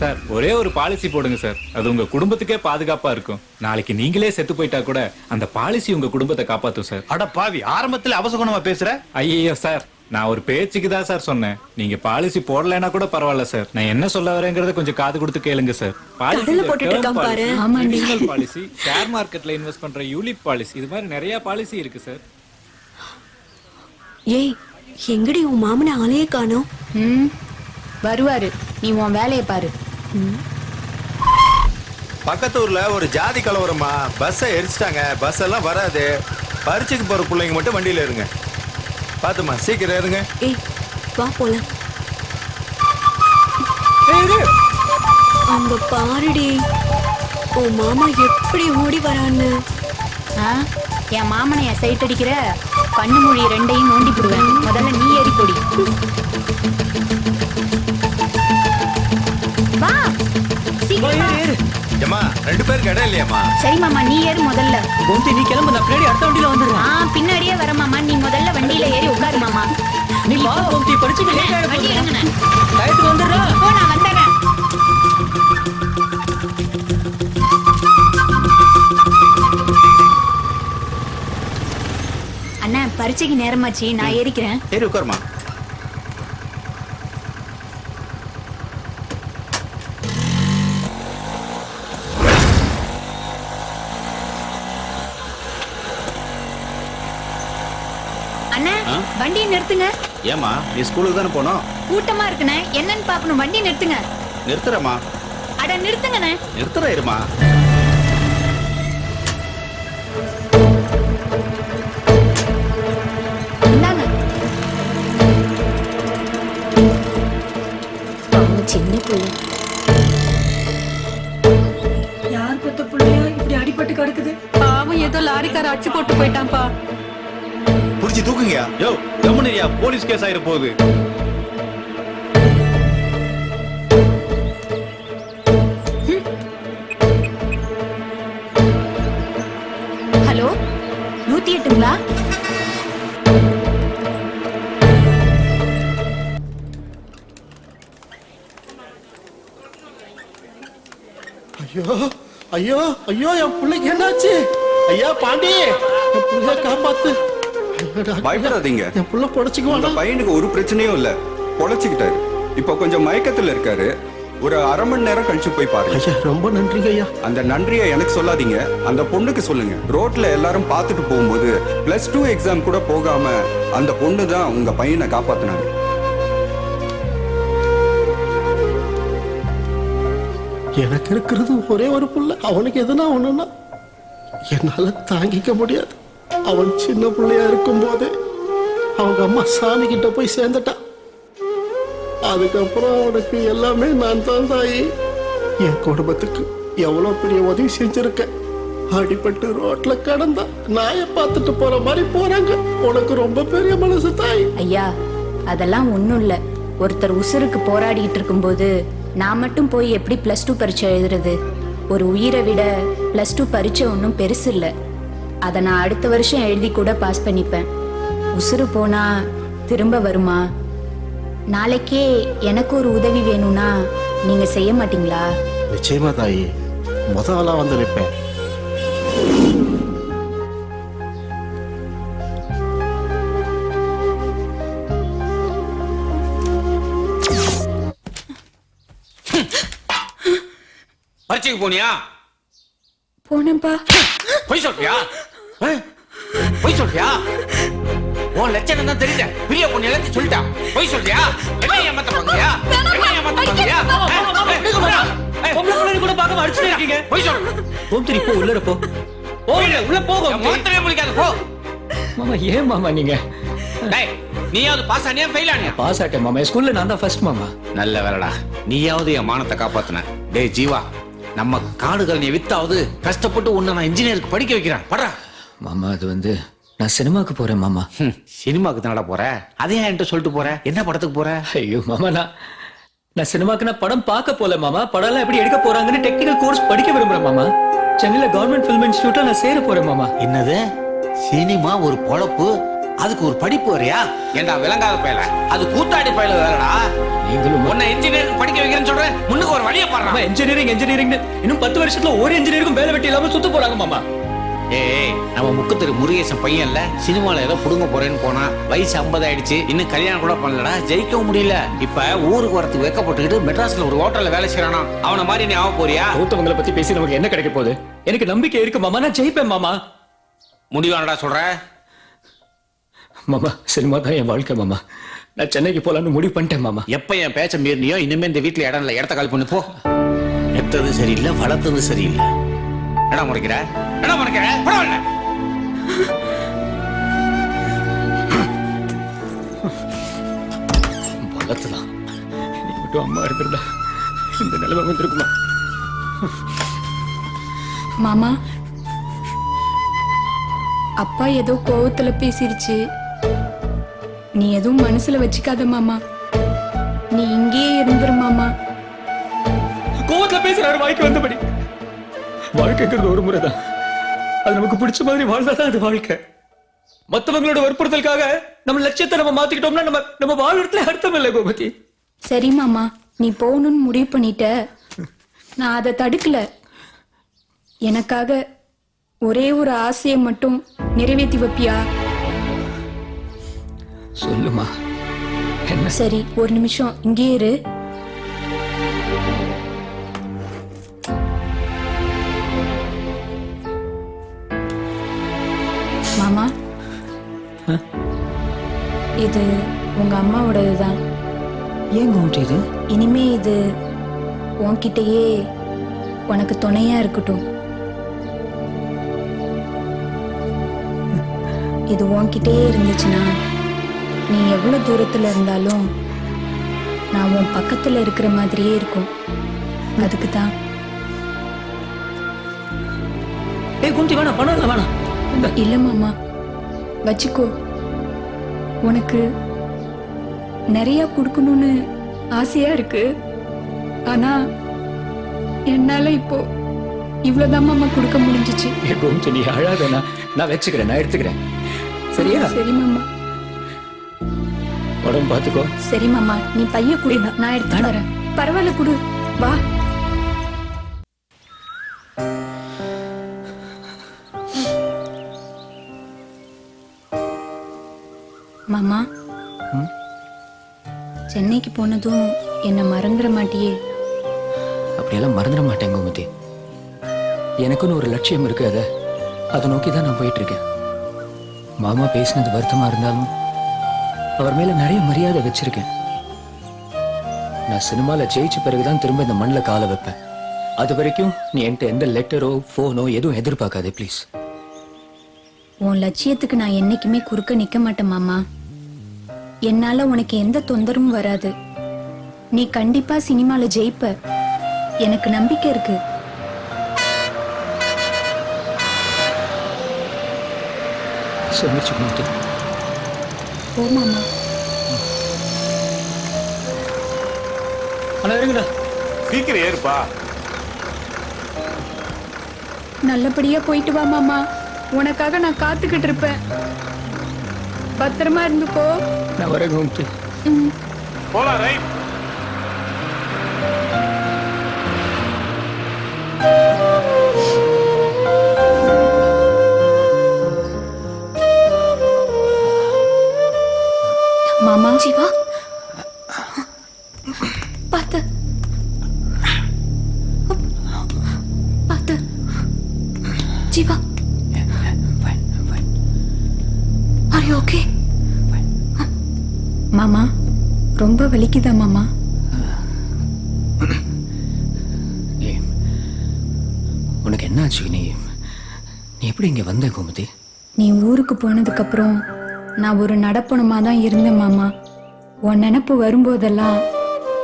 Sir ஒரே ஒரு policy போடுங்க சார், அது உங்க குடும்பத்துக்கே பாதுகாப்பா இருக்கும். நாளைக்கு நீங்களே செத்து போயிட்டா கூட அந்த பாலிசி உங்க குடும்பத்தை காப்பாத்தும் சார். அட பாவி, ஆரம்பத்துல அவசகுணமா பேசுற. ஐயோ சார், நான் ஒரு பேச்சுக்கு தான் சார் சொன்னேன். நீங்க பாலிசி போடலைன்னா கூட பரவாயில்ல சார். நான் என்ன சொல்ல வரேங்கிறத கொஞ்சம் காது கொடுத்து கேளுங்க சார். பாலிசி, ஷேர் மார்க்கெட்ல இன்வெஸ்ட் பண்ற யூலிப் பாலிசி, இது மாதிரி நிறைய பாலிசி இருக்கு சார். ஏய், எங்கடி உன் மாமனை ஆளையே காணோம்? வருவாரு, நீ உன் வேலையை பாரு. பக்கத்து ஊர்ல ஒரு ஜாதி கலவரமா, பஸ்ஸை எரிச்சிட்டாங்க. பஸ் எல்லாம் வராது. பரீட்சைக்கு போற பிள்ளைங்க மட்டும் வண்டியில இருங்க. பாத்துமா, சீக்கிரம் இருங்க. ஏய், வா போலாம். அங்க பாருடி, உன் மாமா எப்படி ஓடி வரான்னு. என் மாமனை சைட் அடிக்கிற, கண்ணு மொழி ரெண்டையும் நோண்டி போடுவேன். முதல்ல நீ ஏறி போடி. வா சீக்கிரம். ஏமா, ரெண்டு பேருக்கு இடம் இல்லையாமா? சரி மாமா, நீ ஏறு முதல்ல. கோமதி, நீ கிளம்பு, நான் பின்னாடி அடுத்த வண்டியில வந்துடுறேன். பின்னாடியே வர மாமா. நீ முதல்ல வண்டியில ஏறி உட்காரு மாமா. நீ வா கோமதி, படிச்சுட்டு லேட் ஆயிட வண்டி போகுது. எடுங்கண்ணே. டயத்துக்கு வந்துடுறா. போ, நான் வந்துடுறேன். அண்ணா, பரீட்சைக்கு நேரமாச்சு, நான் ஏறிக்கிறேன். சரி, உட்காருமா. அண்ணா, வண்டியை நிறுத்துங்க. ஏமா, நீ ஸ்கூலுக்கு தானே போனோம்? கூட்டமா இருக்குண்ணே, என்னன்னு பாக்கணும். வண்டியை நிறுத்துங்க. நிறுத்துறமா? அட நிறுத்துங்கண்ணே. நிறுத்துற இருமா. இந்தாங்க. சின்ன பிள்ளை யார் பத்த பிள்ளையா இப்படி அடிபட்டு கிடக்குது? பாவம், ஏதோ லாரிக்கார அடிச்சு போட்டு போயிட்டான்ப்பா. புடிச்சு தூக்குங்க. யோ, கம்முனியா, போலீஸ் கேஸ் ஆயிர போகுது. ஹலோ, 108ங்களா? ஐயோ ஐயோ ஐயோ, என் பிள்ளைக்கு என்னாச்சு? ஐயா பாண்டி, என் பிள்ளைய காப்பாத்து. பயப்படாதீங்க, என் பிள்ளை பொழைச்சுக்குவானா? பையனுக்கு ஒரு பிரச்சனையும் இல்ல, பொழைச்சுக்கிட்டாரு. இப்ப கொஞ்சம் மயக்கத்துல இருக்காரு. ஒரு அரை மணி நேரம் கழிச்சு போய் பாருங்க. ஐயா, ரொம்ப நன்றிங்க ஐயா. அந்த நன்றியை எனக்கு சொல்லாதீங்க, அந்த பொண்ணுக்கு சொல்லுங்க. ரோட்ல எல்லாரும் பார்த்துட்டு போகும்போது +2 எக்ஸாம் கூட போகாம அந்த பொண்ணு தான் உங்க பையனை காப்பாத்தினாங்க. எனக்கு இருக்கிறது ஒரே ஒரு புள்ள. அவனுக்கு எதுனா ஒண்ணுன்னா என்னால தாங்கிக்க முடியாது. அவன் சின்ன பிள்ளையா இருக்கும் போதே அவங்க அம்மா சாமி கிட்ட போய் சேர்ந்துட்டான். அதுக்கப்புறம் அவனுக்கு எல்லாமே நான் தான் தாயி. என் குடும்பத்துக்கு எவ்வளவு பெரிய உதவி செஞ்சிருக்கேன். அடிபட்டு ரோட்ல கடந்தா நாயை பார்த்துட்டு போற மாதிரி போறாங்க. உனக்கு ரொம்ப பெரிய மனசு தாய். ஐயா, அதெல்லாம் ஒண்ணும் இல்ல. ஒருத்தர் உசுருக்கு போராடிட்டு இருக்கும்போது நான் மட்டும் போய் எப்படி +2 பரீட்சை எழுதுறது? ஒரு உயிரை விட +2 பரீட்சை ஒன்றும் பெருசு இல்லை. அதை நான் அடுத்த வருஷம் எழுதி கூட பாஸ் பண்ணிப்பேன். உசுறு போனா திரும்ப வருமா? நாளைக்கே எனக்கு ஒரு உதவி வேணும்னா நீங்க செய்ய மாட்டீங்களா? நிச்சயமா தாயி, முதல்ல வந்து நிற்பேன். பரீட்சைக்கு போனியா? போனேன்பா. பொய் சொல்றியா? பொய் சொல்றியா? உன் லட்சணம் தான் தெரியல. பிரிய பொண்ணு எல்லாத்தையும் சொல்லிட்டா. பொய் சொல்றியா? என்ன ஏமாத்த பாக்குறியா? என்ன ஏமாத்த பாக்குறியா? பொம்பளை பிள்ளை கூட பார்க்க அடிச்சுட்டே இருக்கீங்க. பொய் சொல். கோமதி, போ, உள்ள போ. உள்ள போக முகத்திலே முழிக்காத, போ. மாமா, ஏன் மாமா நீங்க? டேய், நீயாவது பாஸ் ஆனியா ஃபெயில் ஆனியா? பாஸ் ஆட்டேன் மாமா. ஸ்கூல்ல நான் தான் ஃபர்ஸ்ட் மாமா. நல்ல வேலைடா, நீயாவது என் மானத்தை காப்பாத்துன. டேய் ஜீவா, நம்ம காடுகள் நீ வித்தாவது கஷ்டப்பட்டு உன்னை நான் இன்ஜினியருக்கு படிக்க வைக்கிறேன். படா மாமா, அது நான் சினிமாக்கு போறேன் மாமா. சினிமாக்கு தானடா போற? அதையும் என்கிட்ட சொல்லிட்டு போற? என்ன படத்துக்கு போற? ஐயோ மாமா, நான் சினிமாக்கு நான் படம் பார்க்க போல மாமா. படம் எல்லாம் எப்படி எடுக்க போறாங்கன்னு டெக்னிக்கல் கோர்ஸ் படிக்க விரும்புறேன் மாமா. சென்னையில கவர்மெண்ட் ஃபிலிம் இன்ஸ்டிடியூட்ல நான் சேர போறேன் மாமா. என்னது? சினிமா ஒரு பொழப்பு, அதுக்கு ஒரு படிப்பு வரையா? ஏண்டா விளங்காத பயல, அது கூத்தாடி பயல வேறடா. நீங்களும் உன்னை இன்ஜினியரிங் படிக்க வைக்கிறேன்னு சொல்றேன், முன்னுக்கு ஒரு வழியை பாடுறான். இன்ஜினியரிங் இன்னும் 10 வருஷத்துல ஒரு இன்ஜினியருக்கும் வேலை வெட்டி இல்லாம சுத்த போறாங்க மாமா. ஏய், நம்ம முக்குத்திரு முருகேசன் பையன்ல சினிமால ஏதோ புடுங்க போறேன்னு போனா, வயசு 50 ஆயிடுச்சு, இன்னும் கல்யாணம் கூட பண்ணலடா, ஜெயிக்கவும் முடியல. இப்ப ஊருக்கு வரத்துக்கு வெக்கப்பட்டுக்கிட்டு மெட்ராஸ்ல ஒரு ஹோட்டல்ல வேலை செய்யறானா. அவனை மாதிரி நீ ஆக போறியா? கௌதமங்களை பத்தி பேசி நமக்கு என்ன கிடைக்க போகுது? எனக்கு நம்பிக்கை இருக்கு மாமா, நான் ஜெயிப்பேன் மாமா. முடிவானடா சொல்ற? மாமா சினிமா தான் என் வாழ்க்கை மாமா. நான் சென்னைக்கு போலான்னு முடிவு பண்ணிட்டேன் மாமா. எப்ப என் பேச்ச மீறினியோ இனிமே இந்த வீட்டுல இடம் இல்ல, இடத்த கால் பண்ணி போ. எத்தது சரியில்லை, வளர்த்தது சரியில்லை. இடம் முறைக்கிற பரவாயில்ல. வளர்த்துதான் நீ மட்டும் அம்மா இருக்கிறதா இந்த நிலைமை வந்திருக்குமா? மாமா, அப்பா ஏதோ கோவத்துல பேசிருச்சு, நீ எதுவும் மனசுல வச்சுக்காத மாமா. நீ இங்கேயே இருந்துரு மாமா. கோவத்துல பேசுறாரு வாய்க்கு வந்தபடி. வாழ்க்கைங்கிறது ஒரு முறைதான், அது நமக்கு பிடிச்ச மாதிரி வாழ்ந்தாதான் அது வாழ்க்கை. மத்தவங்களோட வற்புறுத்தலுக்காக நம்ம லட்சியத்தை நம்ம மாத்திக்கிட்டோம்னா நம்ம வாழ்றதுல அர்த்தம் இல்லை கோபதி. சரி மாமா, நீ போகணும்னு முடிவு பண்ணிட்ட, நான் அதை தடுக்கல. எனக்காக ஒரே ஒரு ஆசையை மட்டும் நிறைவேற்றி வைப்பியா? சொல்லுமா என்ன? சரி, ஒரு நிமிஷம் இங்கே இரு. மாமா, இது உங்க அம்மாவோடதுதான். ஏன் கோமதி இது? இனிமே இது உன்கிட்டயே உனக்கு துணையா இருக்கட்டும். இது உன்கிட்டயே இருந்துச்சுன்னா நீ எவ்வளவு தூரத்துல இருந்தாலும் நான் உன் பக்கத்துல இருக்கிற மாதிரியே இருக்கும். அதுக்கு தான். ஏய் கோமதி வேணாம், பணம் இல்லை வேணாம். இல்ல மாமா, வச்சுக்கோ. உனக்கு நிறைய கொடுக்கணும்னு ஆசையா இருக்கு, ஆனா என்னால இப்போ இவ்வளவுதான் மாமா கொடுக்க முடிஞ்சிச்சு. ஏ கோமதி நீ அழாதனா, நான் வச்சுக்கிறேன், நான் எடுத்துக்கிறேன். சரியா? சரி மாமா. உடம்பு பாத்துக்கோ. சரி மாமா, நீ பைய குடு, நான் எடுத்து வரேன். பரவாயில்ல, குடு, வா. மாமா, சென்னைக்கு போனதும் என்ன மறந்துட மாட்டியே? அப்படியெல்லாம் மறந்துட மாட்டேன் கோமதி. எனக்குன்னு ஒரு லட்சியம் இருக்கு, அதை நோக்கி தான் நான் போயிட்டு இருக்கேன். மாமா பேசினது வருத்தமா இருந்தாலும் அவர் மேல நிறைய மரியாதை வச்சிருக்கேன். நான் சினிமால ஜெயிச்ச பிறகுதான் திரும்ப இந்த மண்ணில் காலை வைப்பேன். அது வரைக்கும் நீ என்கிட்ட எந்த லெட்டரோ போனோ எதுவும் எதிர்பார்க்காதே ப்ளீஸ். உன் லட்சியத்துக்கு நான் என்னைக்குமே குறுக்க நிக்க மாட்டேன் மாமா. என்னால உனக்கு எந்த தொந்தரவும் வராது. நீ கண்டிப்பா சினிமால ஜெயிப்ப, எனக்கு நம்பிக்கை இருக்கு. சொல்லிச்சு கோமதி. ஓ மாமா. அண்ணா இருங்கண்ணா. சீக்கிரம் ஏறுப்பா. நல்லபடியா போயிட்டு வா மாமா. உனக்காக நான் காத்துக்கிட்டு இருப்பேன். பத்திரமா இருந்துக்கோ. நான் வரேன் கோமதி. போலாம், ரைட். மாமா. ஜீவா, பாத்து பாத்து. Jeeva, are you okay? மாமா, ரொம்ப வலிக்குதா மாமா? உனக்கு என்ன ஆச்சு? நீ எப்படி இங்க வந்த கோமதி? நீ ஊருக்கு போனதுக்கு அப்புறம் நான் ஒரு நடப்பணமா தான் இருந்தேன் மாமா. உன் நினப்பு வரும்போதெல்லாம்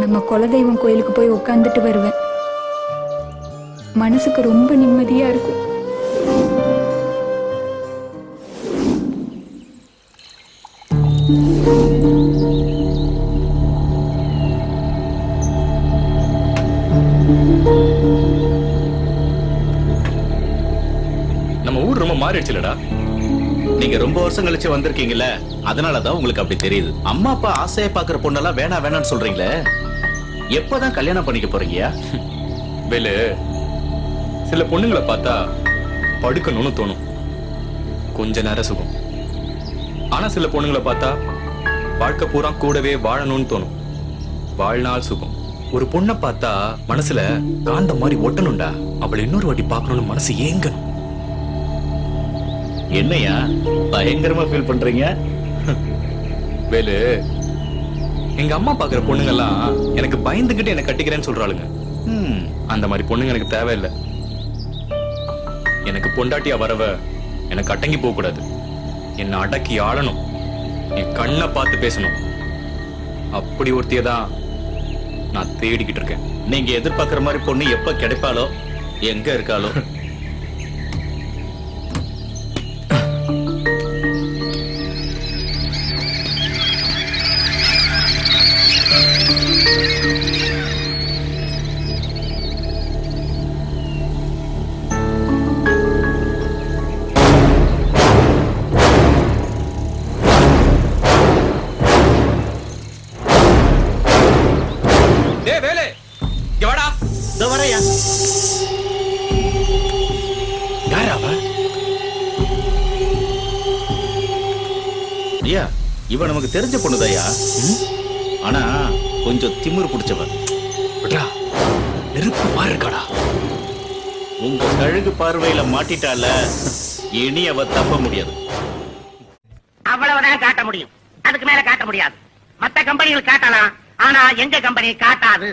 நம்ம குலதெய்வம் கோயிலுக்கு போய் உட்காந்துட்டு வருவேன். மனசுக்கு ரொம்ப நிம்மதியா இருக்கும். நம்ம ஊர் ரொம்ப மாறிடுச்சுலடா. நீங்க ரொம்ப வருஷம் கழிச்சு வந்திருக்கீங்கல்ல, அதனாலதான் உங்களுக்கு அப்படி தெரியுது. அம்மா அப்பா ஆசையா பாக்குற பொண்ணெல்லாம் வேணாம் வேணாம்னு சொல்றீங்களே, எப்பதான் கல்யாணம் பண்ணிக்க போறீங்கயா? வேலு, சில பொண்ணுங்களை பார்த்தா படுக்கணும்னு தோணும், கொஞ்ச நேரம் சுகம். ஆனா சில பொண்ணுங்களை பார்த்தா வாழ்க்கை பூரா கூடவே வாழணும்னு தோணும், வாழ்நாள் சுகம். ஒரு பொண்ணை பார்த்தா மனசுல காந்த மாதிரி ஒட்டணும்டா, அவளை இன்னொரு வாட்டி பார்க்கணும்னு மனசு ஏங்கணும். என்னையா பயங்கரமா ஃபீல் பண்றீங்க? வேலு, எங்க அம்மா பாக்குற பொண்ணுங்கெல்லாம் எனக்கு பயந்துகிட்டு என்ன கட்டிக்கிறேன்னு சொல்றாளுங்க. அந்த மாதிரி பொண்ணுங்க எனக்கு தேவையில்லை. எனக்கு பொண்டாட்டியா வரவ எனக்கு அடங்கி போக கூடாது, என்னை அடக்கி ஆளணும், என் கண்ணை பார்த்து பேசணும். அப்படி ஒருத்தியதான் நான் தேடிக்கிட்டு இருக்கேன். நீங்க எதிர்பார்க்கிற மாதிரி பொண்ணு எப்ப கிடைப்பாளோ, எங்க இருக்காளோ. டேய் வேலு, இங்க வாடா. இதோ வரையா. யாரா அவ? ஐயா, இவ நமக்கு தெரிஞ்ச பொண்ணுதாயா. ஆனா கொஞ்சம் திமிரு பிடிச்சவன். விட்றா, நெருப்பு மாதிரி இருக்காடா. உங்க கழுகு பார்வையில மாட்டிட்டால, இனி அவ தப்ப முடியாது. அவ்வளவுதான் காட்ட முடியும், அதுக்கு மேல காட்ட முடியாது. மத்த கம்பெனிகள் காட்டலாம், ஆனா எங்க கம்பெனி காட்டாது.